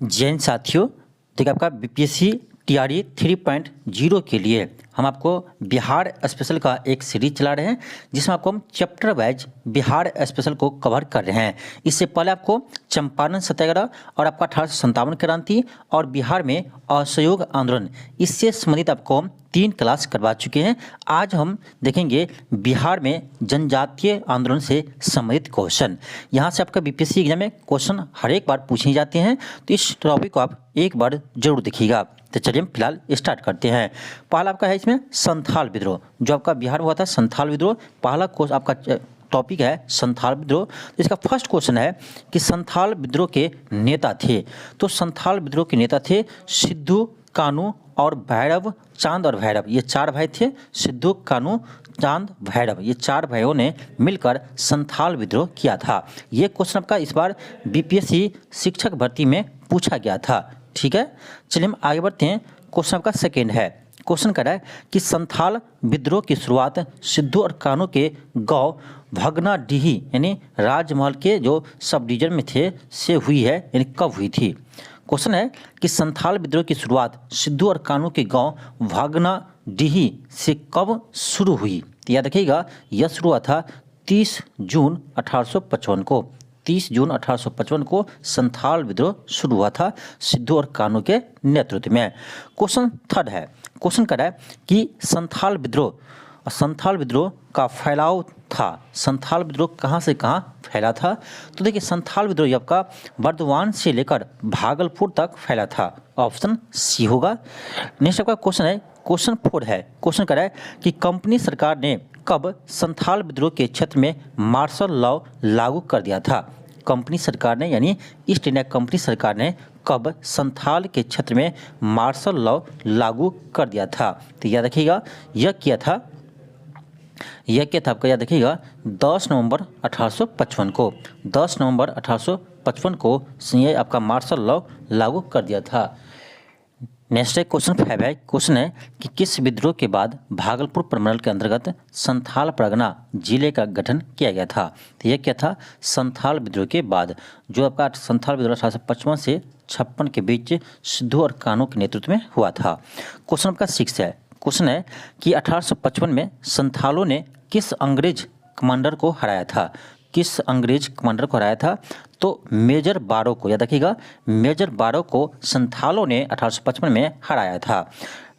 जैन साथियों, देखिए आपका बीपीएससी टीआरई 3.0 के लिए हम आपको बिहार स्पेशल का एक सीरीज चला रहे हैं जिसमें आपको हम चैप्टर वाइज बिहार स्पेशल को कवर कर रहे हैं। इससे पहले आपको चंपारण सत्याग्रह और आपका 1857 क्रांति और बिहार में असहयोग आंदोलन इससे संबंधित आपको हम 3 क्लास करवा चुके हैं। आज हम देखेंगे बिहार में जनजातीय आंदोलन से संबंधित क्वेश्चन। यहाँ से आपका बीपीएससी एग्जाम में क्वेश्चन हर एक बार पूछे जाते हैं, तो इस टॉपिक को आप एक बार जरूर देखिएगा। तो चलिए हम फिलहाल स्टार्ट करते हैं। पहला आपका है इसमें संथाल विद्रोह, जो आपका बिहार में हुआ था संथाल विद्रोह। पहला कोर्स आपका टॉपिक है संथाल विद्रोह। इसका फर्स्ट क्वेश्चन है कि संथाल विद्रोह के नेता थे। तो संथाल विद्रोह के नेता थे सिद्धू, कानू और भैरव चांद और भैरव, ये 4 भाई थे। सिद्धू, कानू, चांद, भैरव, ये 4 भाइयों ने मिलकर संथाल विद्रोह किया था। ये क्वेश्चन आपका इस बार बीपीएससी शिक्षक भर्ती में पूछा गया था। ठीक है, चलिए हम आगे बढ़ते हैं। क्वेश्चन आपका सेकेंड है। क्वेश्चन कर रहा है कि संथाल विद्रोह की शुरुआत सिद्धू और कानू के गांव भगनाडीही यानी राजमहल के जो सब डिवीजन में थे से हुई है, यानी कब हुई थी। क्वेश्चन है कि संथाल विद्रोह की शुरुआत सिद्धू और कानू के गांव भगनाडीही से कब शुरू हुई। तो याद रखिएगा, यह शुरू हुआ था 30 जून 1855 को। 30 जून 1855 को संथाल विद्रोह शुरू हुआ था सिद्धू और कानू के नेतृत्व में। क्वेश्चन थर्ड है। क्वेश्चन कर रहा है कि संथाल विद्रोह का फैलाव था। संथाल विद्रोह कहाँ से कहाँ फैला था। तो देखिए, संथाल विद्रोह आपका बर्दवान से लेकर भागलपुर तक फैला था। ऑप्शन सी होगा। नेक्स्ट आपका क्वेश्चन है, क्वेश्चन 4 है। क्वेश्चन कर रहा है कि कंपनी सरकार ने कब संथाल विद्रोह के क्षेत्र में मार्शल लॉ लागू कर दिया था। कंपनी सरकार ने यानी ईस्ट इंडिया कंपनी सरकार ने कब संथाल के क्षेत्र में मार्शल लॉ लागू कर दिया था। तो याद रखिएगा, यह क्या था आपका, याद रखिएगा 10 नवंबर 1855 को। 10 नवंबर 1855 को ये आपका मार्शल लॉ लागू कर दिया था। नेक्स्ट है क्वेश्चन 5 है। क्वेश्चन है कि किस विद्रोह के बाद भागलपुर प्रमंडल के अंतर्गत संथाल परगना जिले का गठन किया गया था। तो यह क्या था, संथाल विद्रोह के बाद, जो आपका संथाल विद्रोह 1855 से 56 के बीच सिद्धू और कानू के नेतृत्व में हुआ था। क्वेश्चन आपका 6 है। क्वेश्चन है कि 1855 में संथालों ने किस अंग्रेज कमांडर को हराया था। किस अंग्रेज कमांडर को हराया था। तो मेजर बारो को, याद रखिएगा, मेजर बारो को संथालों ने 1855 में हराया था।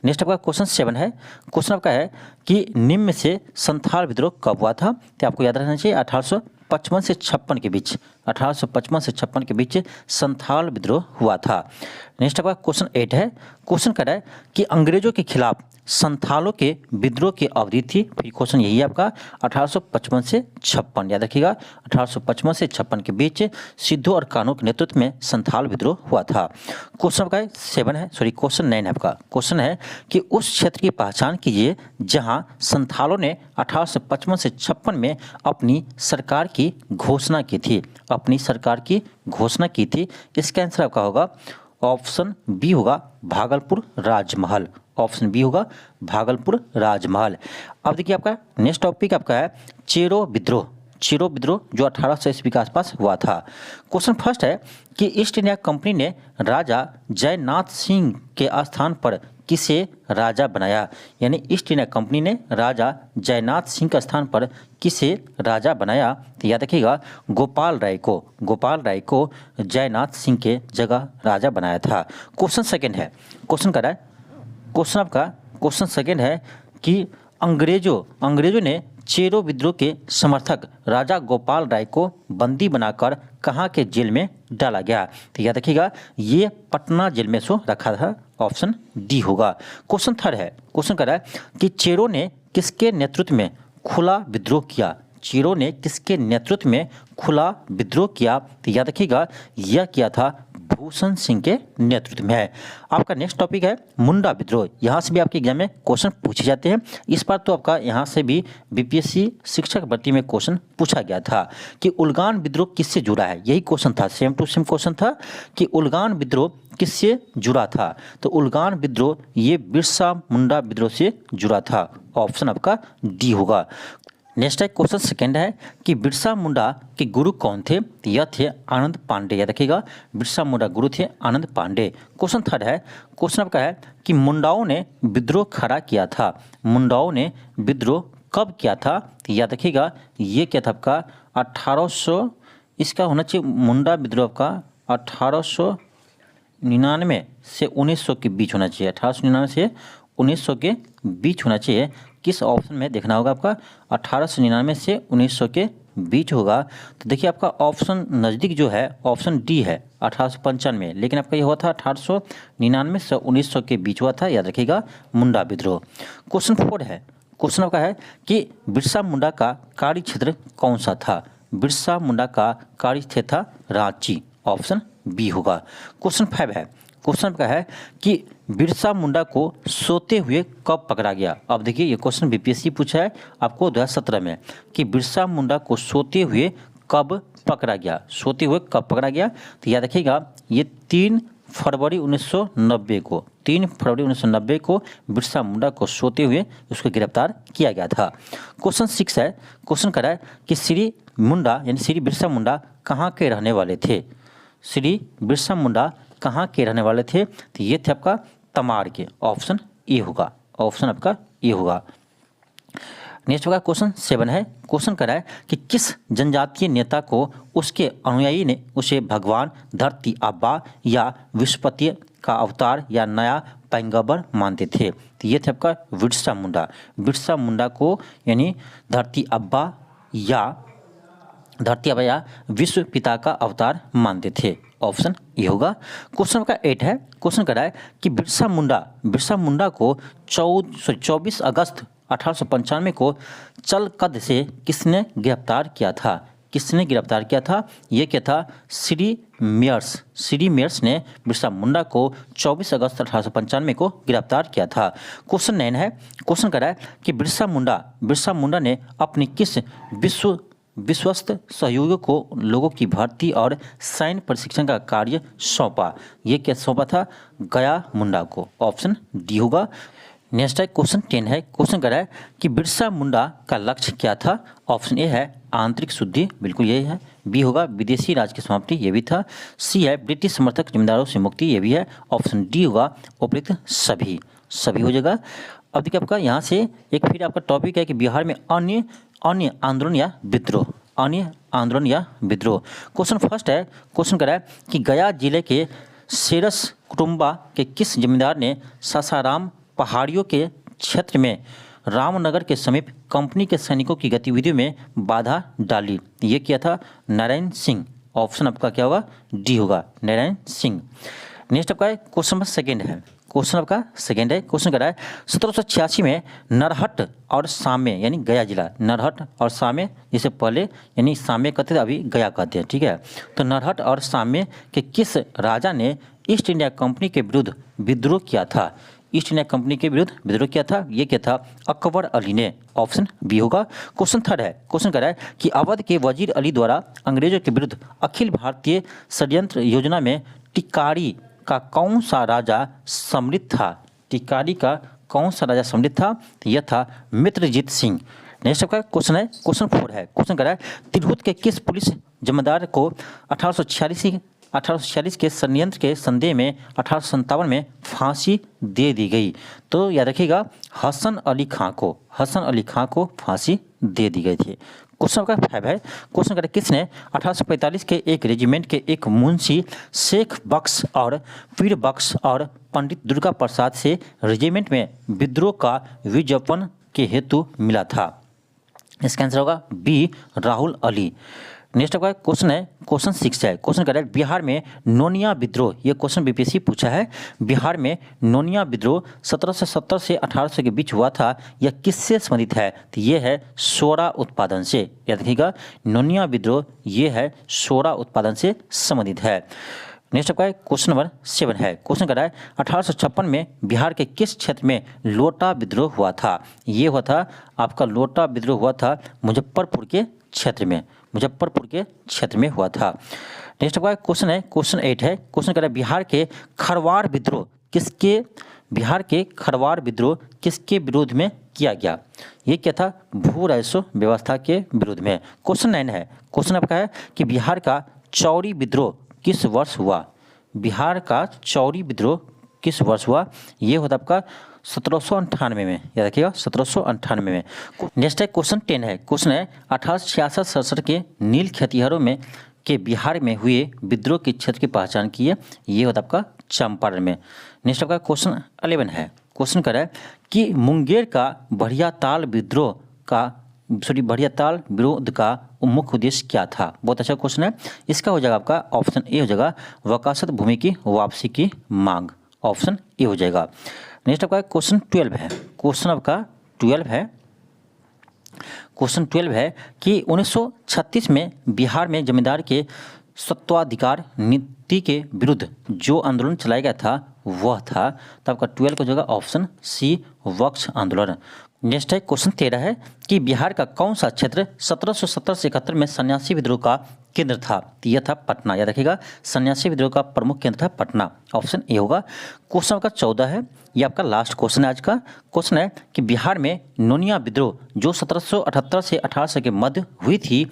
नेक्स्ट आपका क्वेश्चन 7 है। क्वेश्चन आपका है कि निम्न में से संथाल विद्रोह कब हुआ था। तो आपको याद रखना चाहिए 1855 से 56 के बीच, 1855 से 56 के बीच संथाल विद्रोह हुआ था। नेक्स्ट आपका क्वेश्चन 8 है। क्वेश्चन कर रहा है कि अंग्रेजों के खिलाफ संथालों के विद्रोह की अवधि थी। फिर क्वेश्चन यही है आपका 1855 से 56, याद रखिएगा 1855 से 56 के बीच सिद्धू और कानू के नेतृत्व में संथाल विद्रोह हुआ था। क्वेश्चन आपका 7 है, सॉरी क्वेश्चन 9 है आपका। क्वेश्चन है कि उस क्षेत्र की पहचान कीजिए जहां संथालों ने 1855 से 56 में अपनी सरकार की घोषणा की थी। अपनी सरकार की घोषणा की थी। इसका आंसर आपका होगा ऑप्शन बी होगा भागलपुर राजमहल। ऑप्शन बी होगा भागलपुर राजमहल। अब देखिए, आपका नेक्स्ट टॉपिक आपका है चेरो विद्रोह। चेरो विद्रोह जो 1800 ईस्वी के आसपास हुआ था। क्वेश्चन फर्स्ट है कि ईस्ट इंडिया कंपनी ने राजा जयनाथ सिंह के स्थान पर किसे राजा बनाया। यानी ईस्ट इंडिया कंपनी ने राजा जयनाथ सिंह के स्थान पर किसे राजा बनाया। तो याद रखिएगा गोपाल राय को जयनाथ सिंह के जगह राजा बनाया था। क्वेश्चन सेकंड है। क्वेश्चन कर रहा है, क्वेश्चन आपका क्वेश्चन सेकंड है कि अंग्रेजों ने चेरो विद्रोह के समर्थक राजा गोपाल राय को बंदी बनाकर कहाँ के जेल में डाला गया। तो याद रखिएगा, ये पटना जेल में सो रखा था। ऑप्शन डी होगा। क्वेश्चन थर्ड है। क्वेश्चन कर रहा है कि चेरो ने किसके नेतृत्व में खुला विद्रोह किया। चेरो ने किसके नेतृत्व में खुला विद्रोह किया। तो याद रखिएगा, यह किया था भूषण सिंह के नेतृत्व में है। आपका नेक्स्ट टॉपिक है मुंडा विद्रोह। यहाँ से भी आपके एग्जाम में क्वेश्चन पूछे जाते हैं। इस बार तो आपका यहाँ से भी बीपीएससी शिक्षक भर्ती में क्वेश्चन पूछा गया था कि उलगान विद्रोह किससे जुड़ा है। यही क्वेश्चन था, सेम टू सेम क्वेश्चन था कि उलगान विद्रोह किससे जुड़ा था। तो उलगान विद्रोह ये बिरसा मुंडा विद्रोह से जुड़ा था। ऑप्शन आपका डी होगा। नेक्स्ट है क्वेश्चन सेकेंड है कि बिरसा मुंडा के गुरु कौन थे? यह थे आनंद पांडे। याद रखिएगा, बिरसा मुंडा गुरु थे आनंद पांडे। क्वेश्चन थर्ड है, क्वेश्चन आपका है कि मुंडाओं ने विद्रोह खड़ा किया था। मुंडाओं ने विद्रोह कब किया था? याद रखिएगा, ये क्या था आपका 1800, इसका होना चाहिए मुंडा विद्रोह का 1899 से 1900 के बीच होना चाहिए। 1899 से 1900 के बीच होना चाहिए। किस ऑप्शन में देखना होगा आपका? 1899 से 1900 के बीच होगा। तो देखिए आपका ऑप्शन नज़दीक जो है ऑप्शन डी है 1895, लेकिन आपका ये हुआ था 1899 से 1900 के बीच हुआ था। याद रखिएगा, मुंडा विद्रोह। क्वेश्चन 4 है, क्वेश्चन आपका है कि बिरसा मुंडा का कार्य क्षेत्र कौन सा था? बिरसा मुंडा का कार्य क्षेत्र था रांची। ऑप्शन बी होगा। क्वेश्चन 5 है, क्वेश्चन का है कि बिरसा मुंडा को सोते हुए कब पकड़ा गया? अब देखिए ये क्वेश्चन बीपीएससी पूछा है आपको 2017 में कि बिरसा मुंडा को सोते हुए कब पकड़ा गया? सोते हुए कब पकड़ा गया? तो याद रखिएगा, ये 3 फरवरी 1990 को 3 फरवरी 1990 को बिरसा मुंडा को सोते हुए उसको गिरफ्तार किया गया था। क्वेश्चन 6 है, क्वेश्चन कर रहा है कि श्री मुंडा यानी श्री बिरसा मुंडा कहाँ के रहने वाले थे? श्री बिरसा मुंडा कहाँ के रहने वाले थे? तो ये थे आपका तमाड़ के। ऑप्शन ए होगा, ऑप्शन आपका ए होगा। नेक्स्ट होगा क्वेश्चन 7 है, क्वेश्चन कर रहा है कि किस जनजातीय नेता को उसके अनुयायी ने उसे भगवान, धरती आबा या विश्वपति का अवतार या नया पैगंबर मानते थे? तो ये थे आपका बिरसा मुंडा। बिरसा मुंडा को यानी धरती आबा या विश्व पिता का अवतार मानते थे। ऑप्शन ये होगा। क्वेश्चन का 8 है, क्वेश्चन कर रहा है कि बिरसा मुंडा को 24 अगस्त 1895 को चलकद से किसने गिरफ्तार किया था? किसने गिरफ्तार किया था? ये क्या था? श्री मेयर्स ने बिरसा मुंडा को 24 अगस्त 1895 को गिरफ्तार किया था। क्वेश्चन 9 है, क्वेश्चन कर रहा है कि बिरसा मुंडा ने अपनी किस विश्वस्त सहयोगियों को लोगों की भर्ती और सैन्य प्रशिक्षण का कार्य सौंपा? ये क्या सौंपा था? गया मुंडा को। ऑप्शन डी होगा। नेक्स्ट है क्वेश्चन 10 है, क्वेश्चन कर रहा है कि बिरसा मुंडा का लक्ष्य क्या था? ऑप्शन ए है आंतरिक शुद्धि, बिल्कुल यही है। बी होगा विदेशी राज की समाप्ति, ये भी था। सी है ब्रिटिश समर्थक जमींदारों से मुक्ति, ये भी है। ऑप्शन डी होगा उपयुक्त सभी हो जाएगा। अब देखिए आपका यहाँ से एक फिर आपका टॉपिक है कि बिहार में अन्य आंदोलन या विद्रोह। क्वेश्चन फर्स्ट है, क्वेश्चन कर रहा है कि गया जिले के सेरस कुटुंबा के किस जमींदार ने सासाराम पहाड़ियों के क्षेत्र में रामनगर के समीप कंपनी के सैनिकों की गतिविधियों में बाधा डाली? ये किया था नारायण सिंह। ऑप्शन आपका क्या होगा? डी होगा, नारायण सिंह। नेक्स्ट आपका क्वेश्चन नंबर सेकेंड है, क्वेश्चन कर रहा है 1786 में नरहट और सामे यानी गया जिला, नरहट और सामे जिसे पहले यानी सामे कहते थे अभी गया कहते हैं, ठीक है। तो नरहट और सामे के किस राजा ने ईस्ट इंडिया कंपनी के विरुद्ध विद्रोह किया था? ईस्ट इंडिया कंपनी के विरुद्ध विद्रोह किया था, ये क्या था? अकबर अली ने। ऑप्शन बी होगा। क्वेश्चन थर्ड है, क्वेश्चन कर रहा है कि अवध के वजीर अली द्वारा अंग्रेजों के विरुद्ध अखिल भारतीय षड्यंत्र योजना में टिकारी का कौन सा राजा सम्मिलित था? टिकारी का कौन सा राजा सम्मिलित था? तो यह था मित्रजीत सिंह। नेक्स्ट आपका क्वेश्चन है, क्वेश्चन 4 है, क्वेश्चन कर रहा है तिरहुत के किस पुलिस जमींदार को 1846 के षड्यंत्र के संदेह में 1857 में फांसी दे दी गई? तो याद रखिएगा हसन अली खां को फांसी दे दी गई थी। क्वेश्चन का 5 है, क्वेश्चन कर किसने 1845 के एक रेजिमेंट के एक मुंशी शेख बख्श और पीर बख्श और पंडित दुर्गा प्रसाद से रेजिमेंट में विद्रोह का विज्ञापन के हेतु मिला था? इसका आंसर होगा बी राहुल अली। नेक्स्ट आपका क्वेश्चन है, क्वेश्चन 6 है, क्वेश्चन कर रहा है बिहार में नोनिया विद्रोह, ये क्वेश्चन बीपीएससी पूछा है। बिहार में नोनिया विद्रोह 1770 से 1800 के बीच हुआ था, यह किससे संबंधित है? तो ये है सोडा उत्पादन से। याद रखिएगा नोनिया विद्रोह ये है सोडा उत्पादन से संबंधित है। नेक्स्ट आपका क्वेश्चन नंबर 7 है, क्वेश्चन कर रहा है 1856 में बिहार के किस क्षेत्र में लोटा विद्रोह हुआ था? ये हुआ था आपका लोटा विद्रोह हुआ था मुजफ्फरपुर के क्षेत्र में हुआ था। नेक्स्ट आपका क्वेश्चन है, क्वेश्चन 8 है, क्वेश्चन कर रहा है बिहार के खरवार विद्रोह किसके विरोध में किया गया। ये क्या था? भू राजस्व व्यवस्था के विरुद्ध में। क्वेश्चन 9 है, क्वेश्चन आपका है कि बिहार का चौरी विद्रोह किस वर्ष हुआ? बिहार का चौरी विद्रोह किस वर्ष हुआ? ये होता आपका 1798 में, याद रखिएगा 1798 में। नेक्स्ट है क्वेश्चन 10 है, क्वेश्चन है 1866-67 के नील खतिहरों में के बिहार में हुए विद्रोह के क्षेत्र की पहचान की है। ये होता आपका चंपारण में। नेक्स्ट आपका क्वेश्चन 11 है, क्वेश्चन कर रहा है कि मुंगेर का बढ़ियाताल विरोध का मुख्य उद्देश्य क्या था? बहुत अच्छा क्वेश्चन है। इसका हो जाएगा आपका ऑप्शन ए हो जाएगा वकासत भूमि की वापसी की मांग, ऑप्शन ए हो जाएगा। नेक्स्ट आपका क्वेश्चन 12 है, क्वेश्चन आपका 12 है, क्वेश्चन 12 है कि 1936 में बिहार में जमींदार के स्वत्वाधिकार नीति के विरुद्ध जो आंदोलन चलाया गया था वह था, तो आपका 12 को जगह ऑप्शन सी वक्स आंदोलन। नेक्स्ट है क्वेश्चन 13 है कि बिहार का कौन सा क्षेत्र 1770 से 71 में सन्यासी विद्रोह का केंद्र था? तो यह था पटना, याद रखिएगा सन्यासी विद्रोह का प्रमुख केंद्र था पटना, ऑप्शन ए होगा। क्वेश्चन आपका 14 है, ये आपका लास्ट क्वेश्चन है आज का। क्वेश्चन है कि बिहार में नोनिया विद्रोह जो 1778 से 1800 के मध्य हुई थी,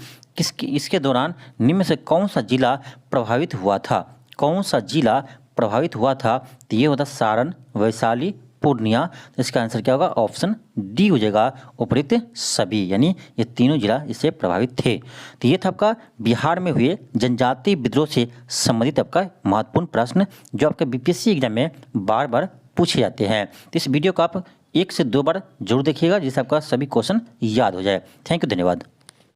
इसके दौरान निम्न में से कौन सा जिला प्रभावित हुआ था? कौन सा जिला प्रभावित हुआ था? तो ये होता सारण, वैशाली, पूर्णिया। तो इसका आंसर क्या होगा? ऑप्शन डी हो जाएगा उपयुक्त सभी, यानी ये तीनों जिला इससे प्रभावित थे। तो ये था आपका बिहार में हुए जनजातीय विद्रोह से संबंधित आपका महत्वपूर्ण प्रश्न जो आपके बीपीएससी एग्जाम में बार बार पूछे जाते हैं। तो इस वीडियो को आप 1 से 2 बार जरूर देखिएगा जिससे आपका सभी क्वेश्चन याद हो जाए। थैंक यू, धन्यवाद।